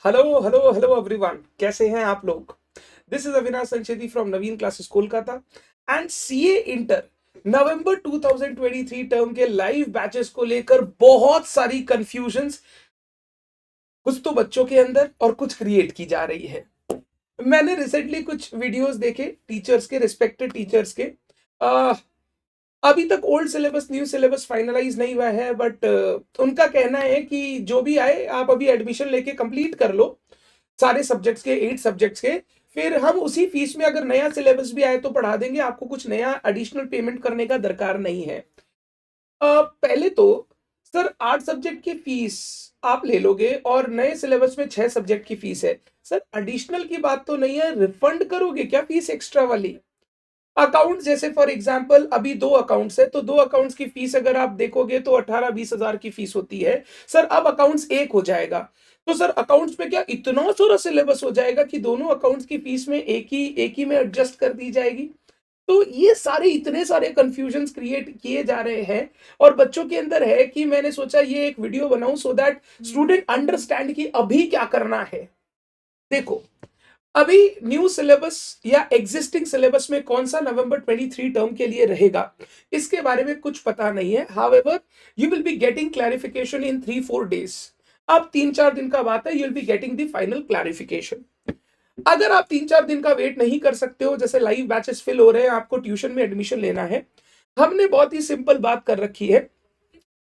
Hello hello hello everyone, कैसे हैं आप लोग। This is Avinash Sancheti from Naveen classes Kolkata and CA inter November 2023 term के लाइव बैचेस को लेकर बहुत सारी कंफ्यूजन्स कुछ तो बच्चों के अंदर और कुछ क्रिएट की जा रही है। मैंने रिसेंटली कुछ वीडियोस देखे टीचर्स के, रिस्पेक्टेड टीचर्स के। अ, अभी तक old syllabus new syllabus finalize नहीं हुआ है, बट उनका कहना है कि जो भी आए आप अभी एडमिशन लेके कंप्लीट कर लो सारे सब्जेक्ट्स के, 8 सब्जेक्ट्स के। फिर हम उसी फीस में अगर नया सिलेबस भी आए तो पढ़ा देंगे, आपको कुछ नया एडिशनल पेमेंट करने का दरकार नहीं है। पहले तो सर 8 सब्जेक्ट की फीस आप ले लोगे और नए सिलेबस में 6 सब्जेक्ट की फीस है। सर एडिशनल की बात तो नहीं है, रिफंड करोगे क्या फीस एक्स्ट्रा वाली। अकाउंट जैसे फॉर एग्जांपल अभी 2 अकाउंट्स है तो 2 अकाउंट्स की फीस अगर आप देखोगे तो 18-20 हजार की फीस होती है। सर अब अकाउंट्स एक हो जाएगा, तो सर अकाउंट्स में क्या इतना सारा सिलेबस हो जाएगा कि दोनों अकाउंट्स की फीस में एक ही में एडजस्ट कर दी जाएगी। तो ये सारे इतने सारे कंफ्यूजन्स क्रिएट किए जा रहे हैं और बच्चों के अंदर है कि मैंने सोचा ये एक वीडियो बनाऊं सो दैट स्टूडेंट अंडरस्टैंड कि अभी क्या करना है। देखो, अभी न्यू सिलेबस या एग्जिस्टिंग सिलेबस में कौन सा नवंबर 23 टर्म के लिए रहेगा इसके बारे में कुछ पता नहीं है। However you will be getting clarification in 3-4 days. अब 3-4 दिन का बात है, you will be getting the final clarification. अगर आप 3-4 दिन का वेट नहीं कर सकते हो, जैसे लाइव बैचेस फिल हो रहे हैं, आपको ट्यूशन में एडमिशन लेना है, हमने बहुत ही सिंपल बात कर रखी है।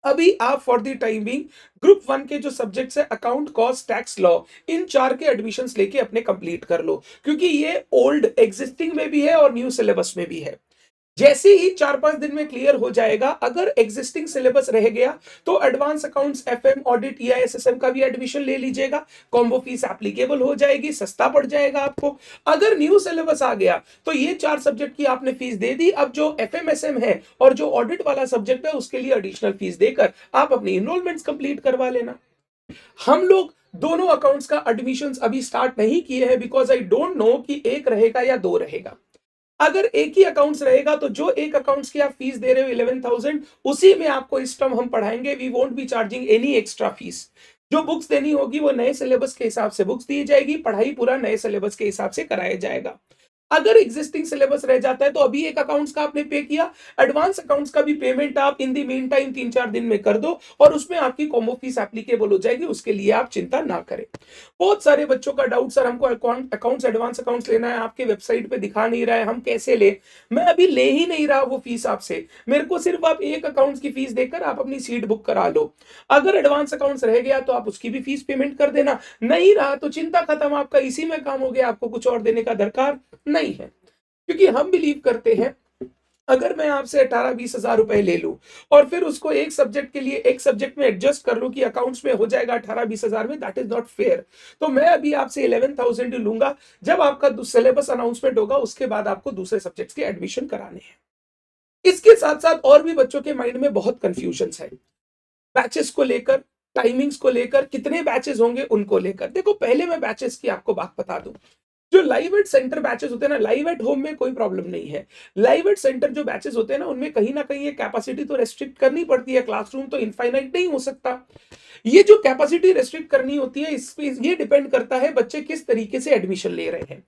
अभी आप for the time being group 1 के जो सब्जेक्ट्स है अकाउंट, कॉस्ट, टैक्स, लॉ, इन 4 के एडमिशंस लेके अपने कंप्लीट कर लो, क्योंकि ये ओल्ड एग्जिस्टिंग में भी है और न्यू सिलेबस में भी है। जैसे ही 4-5 दिन में क्लियर हो जाएगा, अगर एग्जिस्टिंग सिलेबस रह गया तो एडवांस अकाउंट्स, एफएम, ऑडिट, ईआईएसएसएम का भी एडमिशन ले लीजिएगा। कॉम्बो फीस एप्लीकेबल हो जाएगी, सस्ता पड़ जाएगा आपको। अगर न्यू सिलेबस आ गया तो ये 4 सब्जेक्ट की आपने फीस दे दी, अब जो एफएमएसएम है और जो ऑडिट वाला सब्जेक्ट है उसके लिए एडिशनल फीस देकर आप अपनी इनरोलमेंट्स कंप्लीट करवा लेना। हम लोग दोनों अकाउंट्स का एडमिशन अभी स्टार्ट नहीं किए हैं, बिकॉज आई डोंट नो कि एक रहेगा या दो रहेगा। अगर एक ही अकाउंट्स रहेगा तो जो एक अकाउंट्स की आप फीस दे रहे हो 11,000, उसी में आपको इस टर्म हम पढ़ाएंगे। We won't be charging any extra fees. जो बुक्स देनी होगी वो नए सिलेबस के हिसाब से बुक्स दी जाएगी, पढ़ाई पूरा नए सिलेबस के हिसाब से कराया जाएगा। अगर एग्जिस्टिंग सिलेबस रह जाता है तो अभी एक अकाउंट्स का आपने पे किया, एडवांस अकाउंट्स का भी पेमेंट आप इन दी मीन टाइम 3-4 दिन में कर दो और उसमें आपकी कॉम्बो फीस एप्लीकेबल हो जाएगी, उसके लिए आप चिंता ना करें। बहुत सारे बच्चों का डाउट, सर हमको अकाउंट्स, एडवांस अकाउंट्स लेना है, आपके वेबसाइट पे दिखा नहीं रहा है, हम कैसे ले। मैं अभी ले ही नहीं रहा वो फीस आपसे, मेरे को सिर्फ आप एक अकाउंट की फीस देकर आप अपनी सीट बुक करा लो। अगर एडवांस अकाउंट्स रह गया तो आप उसकी भी फीस पेमेंट कर देना, नहीं रहा तो चिंता खत्म, आपका इसी में काम हो गया, आपको कुछ और देने का दरकार नहीं है। क्योंकि हम बिलीव करते हैं, अगर मैं आपसे 18-20 हजार रुपए ले लूं और फिर उसको एक सब्जेक्ट के लिए एक सब्जेक्ट में एडजस्ट कर लूं कि अकाउंट्स में हो जाएगा 18-20 हजार में, दैट इज नॉट फेयर। तो मैं अभी आपसे 11,000 लूंगा, जब आपका सिलेबस अनाउंसमेंट होगा उसके बाद आपको दूसरे सब्जेक्ट्स के एडमिशन कराने हैं। इसके साथ साथ और भी बच्चों के माइंड में बहुत कंफ्यूजन है, बैचेस को लेकर, टाइमिंग्स को लेकर, कितने बैचेस होंगे उनको लेकर। देखो, पहले मैं बैचेस की आपको बात बता दूं। जो लाइव एट सेंटर बैचेस होते हैं ना, लाइव एट होम में कोई प्रॉब्लम नहीं है। लाइव एट सेंटर जो बैचेस होते हैं ना, उनमें कहीं ना कहीं ये कैपेसिटी तो रेस्ट्रिक्ट करनी पड़ती है, क्लासरूम तो इनफाइनाइट नहीं हो सकता। ये जो कैपेसिटी रेस्ट्रिक्ट करनी होती है, इस पे ये डिपेंड करता है बच्चे किस तरीके से एडमिशन ले रहे हैं।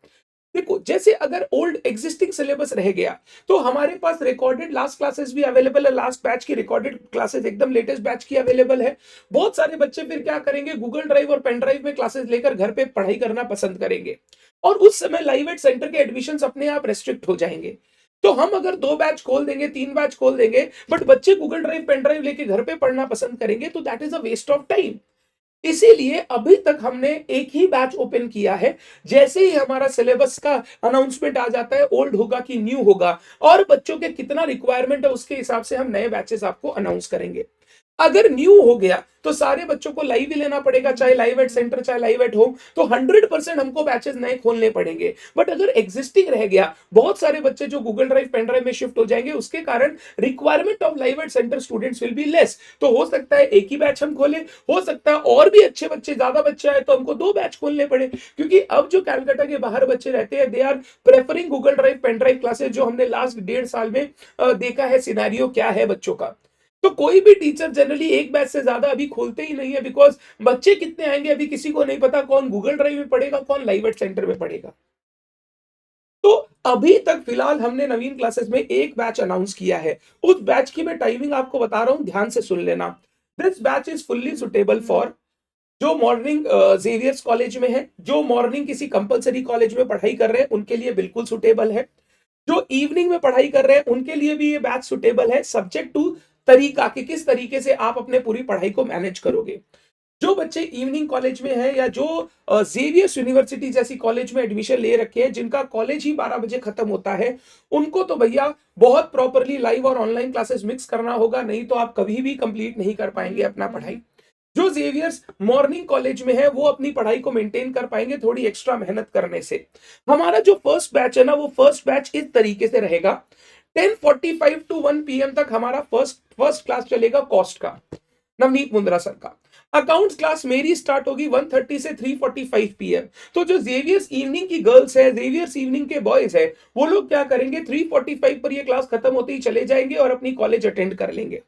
देखो, जैसे अगर ओल्ड एग्जिस्टिंग सिलेबस रह गया तो हमारे पास रिकॉर्डेड लास्ट क्लासेस भी अवेलेबल है, लास्ट बैच की रिकॉर्डेड क्लासेस एकदम लेटेस्ट बैच की अवेलेबल है। बहुत सारे बच्चे फिर क्या करेंगे, गूगल ड्राइव और पेन ड्राइव में क्लासेस लेकर घर पे पढ़ाई करना पसंद करेंगे और उस समय लाइव एट सेंटर के एडमिशन अपने आप रेस्ट्रिक्ट हो जाएंगे। तो हम अगर 2 बैच खोल देंगे, 3 बैच खोल देंगे, बट बच्चे गूगल ड्राइव, पेन ड्राइव लेके घर पे पढ़ना पसंद करेंगे, तो that is a waste of time. इसीलिए अभी तक हमने एक ही बैच ओपन किया है। जैसे ही हमारा सिलेबस का अनाउंसमेंट आ जाता है, ओल्ड होगा कि न्यू होगा और बच्चों के कितना रिक्वायरमेंट है उसके हिसाब से हम नए बैचेस आपको अनाउंस करेंगे। अगर न्यू हो गया तो सारे बच्चों को लाइव ही लेना पड़ेगा, चाहे लाइव एट सेंटर चाहे लाइव एट होम, तो 100% हमको बैचेस नए खोलने पड़ेंगे। बट अगर एग्जिस्टिंग रह गया, बहुत सारे बच्चे जो गूगल ड्राइव, पेन ड्राइव में शिफ्ट हो जाएंगे, उसके कारण requirement of live at centre students will be less. तो हो सकता है एक ही बैच हम खोले, हो सकता है और भी अच्छे बच्चे, ज्यादा बच्चे आए तो हमको 2 बैच खोलने पड़े, क्योंकि अब जो कैलकाटा के बाहर बच्चे रहते हैं, they are preferring Google drive, pen drive classes, जो हमने लास्ट 1.5 साल में देखा है सिनेरियो क्या है बच्चों का। तो कोई भी टीचर जनरली एक बैच से ज्यादा अभी खोलते ही नहीं है, बिकॉज बच्चे कितने आएंगे अभी किसी को नहीं पता, कौन गूगल ड्राइव में पढ़ेगा, कौन लाइव एट सेंटर में पढ़ेगा। तो अभी तक फिलहाल हमने नवीन क्लासेस में एक बैच अनाउंस किया है। उस बैच की मैं टाइमिंग आपको बता रहा हूं, ध्यान से सुन लेना। This batch is fully suitable for जो मॉर्निंग जेवियर्स कॉलेज में है, जो मॉर्निंग किसी कंपलसरी कॉलेज में पढ़ाई कर रहे हैं उनके लिए बिल्कुल सुटेबल है, जो इवनिंग में पढ़ाई कर रहे हैं उनके लिए भी ये बैच सुटेबल है, सब्जेक्ट टू तरीका कि किस तरीके से आप अपने पूरी पढ़ाई को मैनेज करोगे। जो बच्चे इवनिंग कॉलेज में है या जो जेवियर्स यूनिवर्सिटी जैसी कॉलेज में एडमिशन ले रखे हैं, जिनका कॉलेज ही 12 बजे खत्म होता है, उनको तो भैया बहुत प्रॉपरली लाइव और ऑनलाइन क्लासेस मिक्स करना होगा, नहीं तो आप कभी भी कंप्लीट नहीं कर पाएंगे अपना पढ़ाई। जो जेवियर्स मॉर्निंग कॉलेज में है वो अपनी पढ़ाई को मेंटेन कर पाएंगे थोड़ी एक्स्ट्रा मेहनत करने से। हमारा जो फर्स्ट बैच है ना, वो फर्स्ट बैच इस तरीके से रहेगा। 10:45 टू 1 PM तक हमारा फर्स्ट फर्स्ट क्लास चलेगा कॉस्ट का, नवनीत मुंद्रा सर का। अकाउंट्स क्लास मेरी स्टार्ट होगी 1:30 से 3:45 PM। तो जो जेवियर्स इवनिंग की गर्ल्स है, जेवियर्स इवनिंग के बॉयज है, वो लोग क्या करेंगे, 3:45 पर ये क्लास खत्म होते ही चले जाएंगे और अपनी कॉलेज अटेंड कर लेंगे।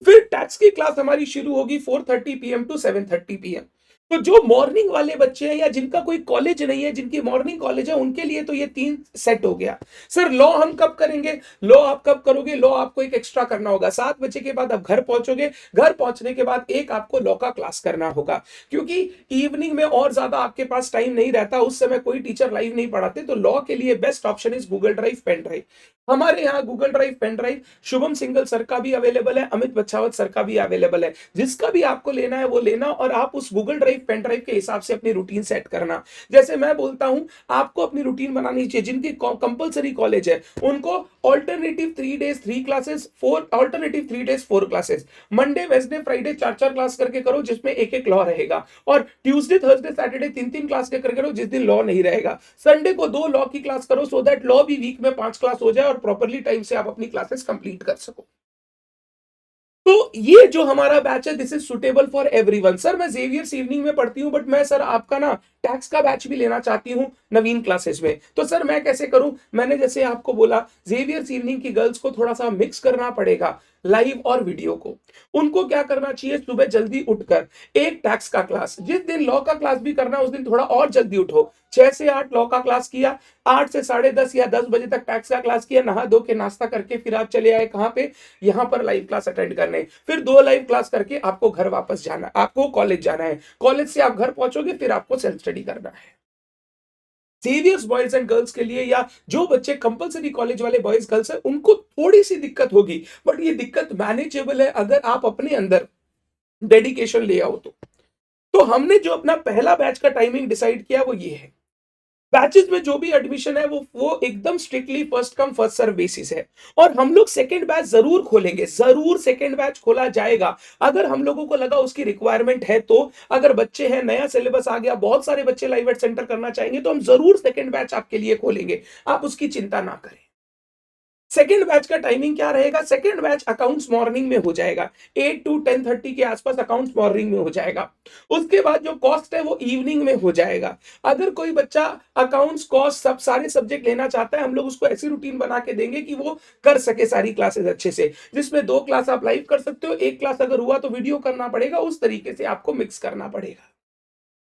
फिर टैक्स की क्लास हमारी शुरू होगी 4:30 PM टू 7:30 PM। तो जो मॉर्निंग वाले बच्चे हैं या जिनका कोई कॉलेज नहीं है, जिनकी मॉर्निंग कॉलेज है, उनके लिए तो ये 3 सेट हो गया। सर लॉ हम कब करेंगे? लॉ आप कब करोगे? लॉ आपको एक एक्स्ट्रा करना होगा, 7 बजे के बाद आप घर पहुंचोगे, घर पहुंचने के बाद एक आपको लॉ का क्लास करना होगा, क्योंकि इवनिंग में और ज्यादा आपके पास टाइम नहीं रहता, उस समय कोई टीचर लाइव नहीं पढ़ाते। तो लॉ के लिए best option is Google drive, pen drive. हमारे यहाँ Google drive, pen drive Shubham Singhal sir का भी अवेलेबल है, अमित बच्चावत सर का भी अवेलेबल है। जिसका भी आपको लेना है वो लेना, और आप उस गूगल ड्राइव, पेन ड्राइव के हिसाब से अपनी रूटीन सेट करना। जैसे मैं बोलता हूं, आपको अपनी रूटीन बनानी चाहिए। जिनकी कंपलसरी कॉलेज है उनको alternative 3 days 3 classes, 4 classes, Monday Wednesday Friday 4 class करके करो, जिसमें एक एक लॉ रहेगा। और ट्यूसडे थर्सडे सैटरडे 3 क्लास के करके करो, जिस दिन लॉ नहीं रहेगा। संडे को 2 लॉ की क्लास करो, सो दैट लॉ भी वीक में 5 क्लास हो जाए और प्रॉपरली टाइम से आप अपनी क्लासेस कंप्लीट कर सको। तो ये जो हमारा बैच है, this is suitable for everyone. Sir मैं जेवियर्स इवनिंग में पढ़ती हूं, बट मैं सर आपका ना टैक्स का बैच भी लेना चाहती हूं नवीन क्लासेस में, तो सर मैं कैसे करूं? मैंने जैसे आपको बोला, जेवियर्स इवनिंग की गर्ल्स को थोड़ा सा मिक्स करना पड़ेगा लाइव और वीडियो को। उनको क्या करना चाहिए, सुबह जल्दी उठकर एक टैक्स का क्लास, जिस दिन लॉ का क्लास भी करना उस दिन थोड़ा और जल्दी उठो, 6 से 8 लॉ का क्लास किया, 8 से 10:30 या 10 बजे तक टैक्स का क्लास किया, नहा धो के नाश्ता करके फिर आप चले आए कहां पे, यहां पर लाइव क्लास अटेंड करने। फिर 2 लाइव क्लास करके आपको घर वापस जाना, आपको कॉलेज जाना है, कॉलेज से आप घर पहुंचोगे, फिर आपको सेल्फ स्टडी करना है। सीरियस बॉयज एंड गर्ल्स के लिए, या जो बच्चे कंपलसरी कॉलेज वाले बॉयज गर्ल्स है, उनको थोड़ी सी दिक्कत होगी, बट ये दिक्कत मैनेजेबल है अगर आप अपने अंदर डेडिकेशन ले आओ तो हमने जो अपना पहला बैच का टाइमिंग डिसाइड किया वो ये है। बैचेस में जो भी एडमिशन है वो एकदम strictly first come first serve basis है, और हम लोग सेकंड बैच जरूर खोलेंगे, जरूर सेकंड बैच खोला जाएगा अगर हम लोगों को लगा उसकी रिक्वायरमेंट है। तो अगर बच्चे हैं, नया सिलेबस आ गया, बहुत सारे बच्चे लाइव एट सेंटर करना चाहेंगे, तो हम जरूर सेकंड बैच आपके लिए खोलेंगे, आप उसकी चिंता ना करें। सेकेंड बैच का टाइमिंग क्या रहेगा? सेकेंड बैच अकाउंट्स मॉर्निंग में हो जाएगा, 8 टू 10:30 के आसपास अकाउंट्स मॉर्निंग में हो जाएगा। उसके बाद जो कॉस्ट है वो इवनिंग में हो जाएगा। अगर कोई बच्चा अकाउंट्स, कॉस्ट, सब सारे सब्जेक्ट लेना चाहता है, हम लोग उसको ऐसी रूटीन बना के देंगे कि वो कर सके सारी क्लासेस अच्छे से, जिसमें 2 क्लास आप लाइव कर सकते हो, 1 क्लास अगर हुआ तो वीडियो करना पड़ेगा, उस तरीके से आपको मिक्स करना पड़ेगा।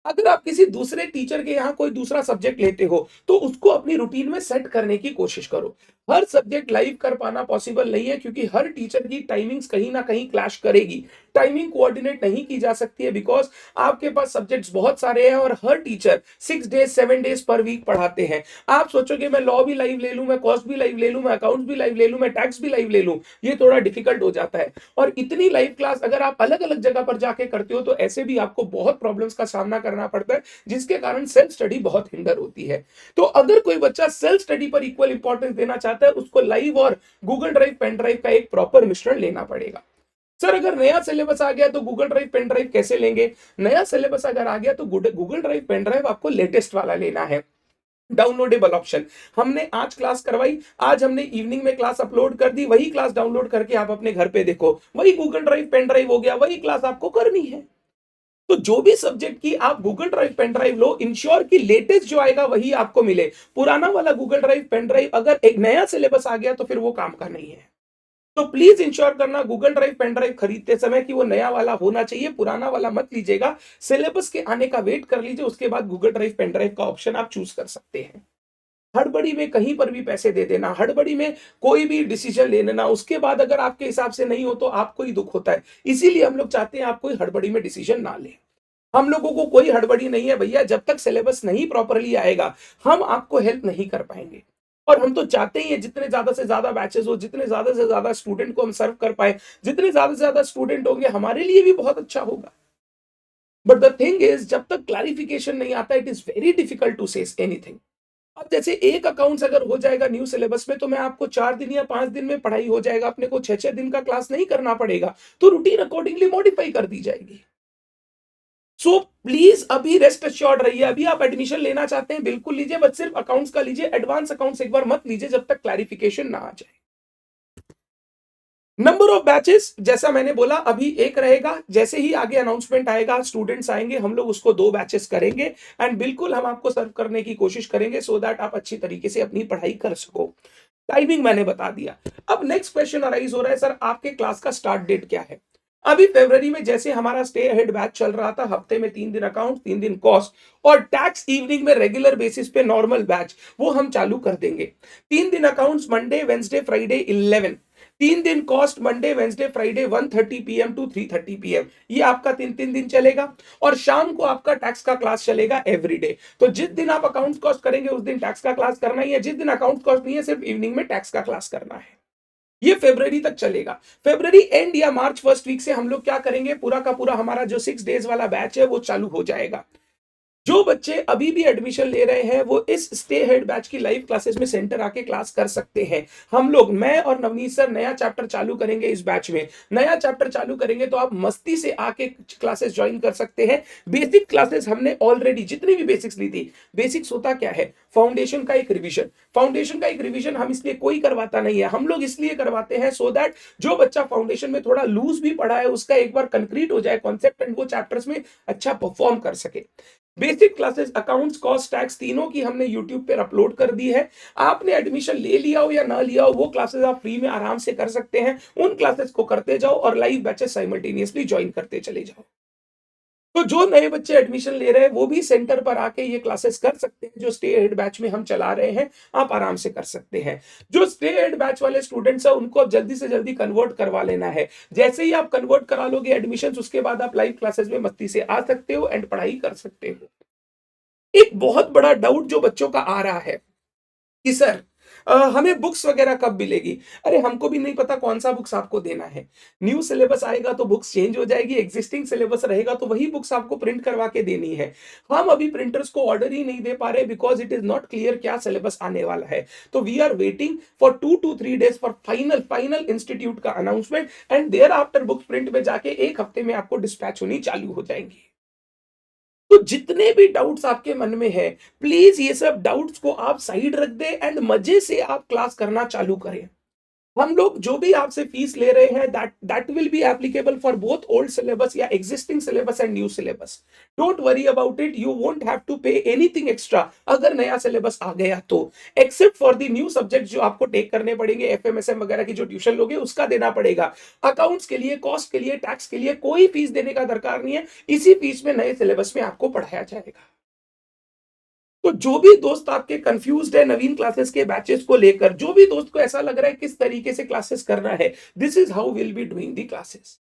अगर आप किसी दूसरे टीचर के यहाँ कोई दूसरा सब्जेक्ट लेते हो तो उसको अपनी रूटीन में सेट करने की कोशिश करो। हर सब्जेक्ट लाइव कर पाना पॉसिबल नहीं है, क्योंकि हर टीचर की टाइमिंग्स कहीं ना कहीं क्लैश करेगी, टाइमिंग कोऑर्डिनेट नहीं की जा सकती है, बिकॉज आपके पास सब्जेक्ट्स बहुत सारे हैं और हर teacher 6 days 7 days per week पढ़ाते हैं। आप सोचोगे मैं लॉ भी लाइव ले लूं, मैं कॉस्ट भी लाइव ले लूं, मैं अकाउंट्स भी लाइव ले लूं, मैं टैक्स भी लाइव ले लूं, ये थोड़ा डिफिकल्ट हो जाता है। और इतनी लाइव क्लास अगर आप अलग अलग जगह पर जाके करते हो तो ऐसे भी आपको बहुत प्रॉब्लम्स का सामना करना पड़ता है, जिसके कारण सेल्फ स्टडी बहुत हिंडर होती है। तो अगर कोई बच्चा सेल्फ स्टडी पर इक्वल इंपॉर्टेंस देना चाहता है, उसको लाइव और गूगल ड्राइव, पेन ड्राइव का एक प्रॉपर मिश्रण लेना पड़ेगा। सर अगर नया सिलेबस आ गया तो गूगल ड्राइव, पेन ड्राइव कैसे लेंगे? नया सिलेबस अगर आ गया तो गूगल ड्राइव, पेन ड्राइव आपको लेटेस्ट वाला लेना है, डाउनलोडेबल ऑप्शन। हमने आज क्लास करवाई, आज हमने इवनिंग में क्लास अपलोड कर दी, वही क्लास डाउनलोड करके आप अपने घर पे देखो, वही गूगल ड्राइव, पेन ड्राइव हो गया, वही क्लास आपको करनी है। तो जो भी सब्जेक्ट की आप गूगल ड्राइव, पेन ड्राइव लो, इंश्योर कि लेटेस्ट जो आएगा वही आपको मिले। पुराना वाला गूगल ड्राइव, पेन ड्राइव अगर एक नया सिलेबस आ गया तो फिर वो काम का नहीं है। तो प्लीज इंश्योर करना गूगल ड्राइव पेन ड्राइव खरीदते समय कि वो नया वाला होना चाहिए, पुराना वाला मत लीजिएगा। सिलेबस के आने का वेट कर लीजिए, उसके बाद गूगल ड्राइव पेन ड्राइव का ऑप्शन आप चूज कर सकते हैं। हड़बड़ी में कहीं पर भी पैसे दे देना, हड़बड़ी में कोई भी डिसीजन ले लेना, उसके बाद अगर आपके हिसाब से नहीं हो तो आपको ही दुख होता है। इसीलिए हम लोग चाहते हैं आप कोई हड़बड़ी में डिसीजन ना लें। हम लोगों को कोई हड़बड़ी नहीं है भैया, जब तक सिलेबस नहीं प्रॉपरली आएगा हम आपको हेल्प नहीं कर पाएंगे। और हम तो चाहते ही हैं जितने ज्यादा से ज्यादा बैचेस हो, जितने ज्यादा से ज्यादा स्टूडेंट को हम सर्व कर पाए, जितने ज्यादा से ज्यादा स्टूडेंट होंगे हमारे लिए भी बहुत अच्छा होगा। बट द थिंग इज, जब तक क्लैरिफिकेशन नहीं आता it is very difficult to say anything. अब जैसे एक अकाउंट्स अगर हो जाएगा न्यू सिलेबस में तो मैं आपको 4 दिन या 5 दिन में पढ़ाई हो जाएगा, अपने को 6-6 दिन का क्लास नहीं करना पड़ेगा, तो रूटीन अकॉर्डिंगली मॉडिफाई कर दी जाएगी। सो प्लीज अभी रेस्ट अश्योर्ड रहिए। अभी आप एडमिशन लेना चाहते हैं बिल्कुल लीजिए, बट सिर्फ अकाउंट्स का लीजिए, एडवांस अकाउंट्स एक बार मत लीजिए जब तक क्लैरिफिकेशन ना आ जाए। नंबर ऑफ बैचेस जैसा मैंने बोला अभी एक रहेगा, जैसे ही आगे अनाउंसमेंट आएगा स्टूडेंट्स आएंगे हम लोग उसको 2 बैचेस करेंगे एंड बिल्कुल हम आपको सर्व करने की कोशिश करेंगे सो दैट आप अच्छी तरीके से अपनी पढ़ाई कर सको। टाइमिंग मैंने बता दिया। अब नेक्स्ट क्वेश्चन अराइज हो रहा है, सर आपके क्लास का स्टार्ट डेट क्या है? अभी फरवरी में जैसे हमारा स्टे अहेड बैच चल रहा था, हफ्ते में 3 दिन अकाउंट 3 दिन कॉस्ट और टैक्स इवनिंग में रेगुलर बेसिस पे नॉर्मल बैच, वो हम चालू कर देंगे। 3 दिन अकाउंट्स मंडे वेंसडे फ्राइडे 11, 3 दिन cost Monday Wednesday Friday 1:30 PM to 3:30 PM, ये आपका 3 दिन चलेगा। और शाम को आपका टैक्स का क्लास चलेगा एवरीडे। तो जिस दिन आप अकाउंट कॉस्ट करेंगे उस दिन टैक्स का क्लास करना ही है, जिस दिन अकाउंट कॉस्ट नहीं है सिर्फ इवनिंग में टैक्स का क्लास करना है। ये फरवरी तक चलेगा। फरवरी एंड या मार्च फर्स्ट वीक से हम लोग क्या करेंगे, पूरा का पूरा हमारा जो 6 डेज वाला बैच है वो चालू हो जाएगा। जो बच्चे अभी भी एडमिशन ले रहे हैं वो इस स्टे हेड बैच की लाइव क्लासेस में सेंटर आके क्लास कर सकते हैं। हम लोग, मैं और नवनीत सर नया चैप्टर चालू करेंगे इस बैच में। नया चैप्टर चालू करेंगे तो आप मस्ती से आके क्लासेस ज्वाइन कर सकते हैं। बेसिक क्लासेस हमने ऑलरेडी जितनी भी बेसिक्स ली थी, बेसिक्स होता क्या है, फाउंडेशन का एक रिवीजन। फाउंडेशन का एक रिवीजन हम इसलिए कोई करवाता नहीं है, हम लोग इसलिए करवाते हैं सो दैट जो बच्चा फाउंडेशन में थोड़ा लूज भी पढ़ा है उसका एक बार कंक्रीट हो जाए कॉन्सेप्ट एंड वो चैप्टर्स में अच्छा परफॉर्म कर सके। Basic classes accounts cost tax तीनों की हमने यूट्यूब पर अपलोड कर दी है। आपने एडमिशन ले लिया हो या ना लिया हो वो क्लासेस आप फ्री में आराम से कर सकते हैं। उन क्लासेस को करते जाओ और लाइव बैचेस साइमल्टेनियसली ज्वाइन करते चले जाओ। तो जो नए बच्चे एडमिशन ले रहे हैं वो भी सेंटर पर आके ये क्लासेस कर सकते हैं। जो स्टे एड बैच में हम चला रहे हैं आप आराम से कर सकते हैं। जो स्टे एड बैच वाले स्टूडेंट्स हैं उनको अब जल्दी से जल्दी कन्वर्ट करवा लेना है। जैसे ही आप कन्वर्ट करा लोगे एडमिशन, उसके बाद आप लाइव क्लासेस में मस्ती से आ सकते हो एंड पढ़ाई कर सकते हो। एक बहुत बड़ा डाउट जो बच्चों का आ रहा है कि सर हमें बुक्स वगैरह कब मिलेगी? अरे हमको भी नहीं पता कौन सा बुक्स आपको देना है। न्यू सिलेबस आएगा तो बुक्स चेंज हो जाएगी, एग्जिस्टिंग सिलेबस रहेगा तो वही बुक्स आपको प्रिंट करवा के देनी है। हम अभी प्रिंटर्स को ऑर्डर ही नहीं दे पा रहे because it is not clear क्या सिलेबस आने वाला है। तो we are waiting for 2 to 3 days for final institute का announcement and thereafter books print में जाके एक हफ्ते में आपको डिस्पैच होनी चालू हो जाएंगी। तो जितने भी डाउट्स आपके मन में है प्लीज ये सब डाउट्स को आप साइड रख दें एंड मजे से आप क्लास करना चालू करें। हम लोग जो भी आपसे फीस ले रहे हैं that will be applicable for both old syllabus या existing syllabus and new syllabus. Don't worry about it, you won't have to pay anything extra अगर नया सिलेबस आ गया तो, except for the new subject जो आपको टेक करने पड़ेंगे, एफएमएसएम वगैरह की जो ट्यूशन लोगे उसका देना पड़ेगा। अकाउंट्स के लिए, कॉस्ट के लिए, टैक्स के लिए कोई फीस देने का दरकार नहीं है। इसी फीस में नए सिलेबस में आपको पढ़ाया जाएगा। तो जो भी दोस्त आपके कंफ्यूज्ड है नवीन क्लासेस के बैचेस को लेकर, जो भी दोस्त को ऐसा लग रहा है किस तरीके से क्लासेस करना है, this is how will be doing the classes.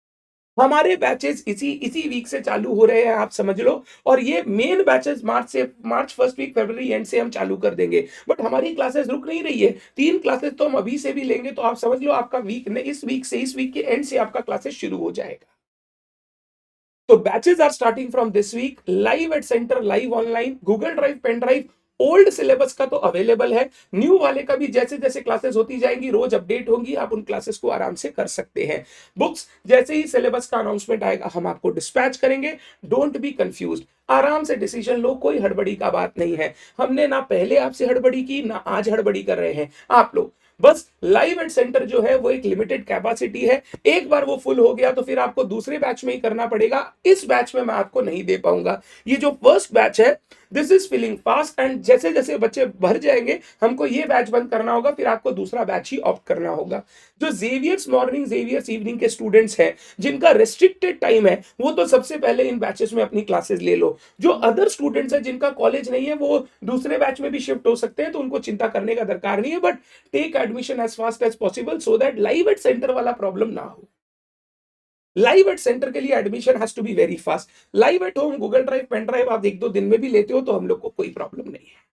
हमारे बैचेस इसी वीक से चालू हो रहे हैं आप समझ लो। और ये main batches March first week फरवरी एंड से हम चालू कर देंगे। बट हमारी क्लासेस रुक नहीं रही है, 3 क्लासेस तो हम अभी से भी लेंगे। तो आप समझ लो आपका वीक ने इस वीक के एंड से आपका क्लासेस शुरू हो जाएगा। तो batches are starting from this week, live at center, live online, Google drive pen drive. Old syllabus का तो अवेलेबल है, न्यू वाले का भी जैसे जैसे क्लासेस होती जाएंगी रोज अपडेट होंगी, आप उन क्लासेस को आराम से कर सकते हैं। बुक्स जैसे ही सिलेबस का अनाउंसमेंट आएगा हम आपको डिस्पैच करेंगे। डोंट बी कंफ्यूज्ड, आराम से डिसीजन लो, कोई हड़बड़ी का बात नहीं है। हमने ना पहले आपसे हड़बड़ी की ना आज हड़बड़ी कर रहे हैं आप लोग। बस लाइव एट सेंटर जो है वो एक लिमिटेड कैपेसिटी है, एक बार वो फुल हो गया तो फिर आपको दूसरे बैच में ही करना पड़ेगा। इस बैच में मैं आपको नहीं दे पाऊंगा। ये जो फर्स्ट बैच है this is filling fast and जैसे जैसे बच्चे भर जाएंगे हमको ये बैच बंद करना होगा, फिर आपको दूसरा बैच ही ऑप्ट करना होगा। जो जेवियर्स मॉर्निंग जेवियर्स इवनिंग के स्टूडेंट्स हैं, जिनका रेस्ट्रिक्टेड टाइम है, वो तो सबसे पहले इन बैचेस में अपनी क्लासेस ले लो। जो अदर स्टूडेंट्स हैं जिनका कॉलेज नहीं है, वो दूसरे बैच में भी शिफ्ट हो सकते हैं, तो उनको चिंता करने का दरकार नहीं है, but take admission as fast as possible so that live at center वाला प्रॉब्लम ना हो। लाइव एट सेंटर के लिए admission has to be very fast. Live at home Google drive pen drive आप 1-2 दिन में भी लेते हो तो हम लोग को कोई प्रॉब्लम नहीं है।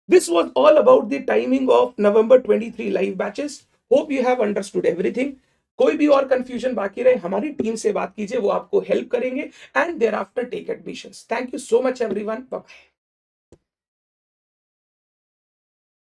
This was all about the timing of November 23 live batches. Hope you have understood everything. कोई भी और कंफ्यूजन बाकी रहे हमारी टीम से बात कीजिए, वो आपको हेल्प करेंगे and thereafter take admissions. Thank you so much everyone, bye bye.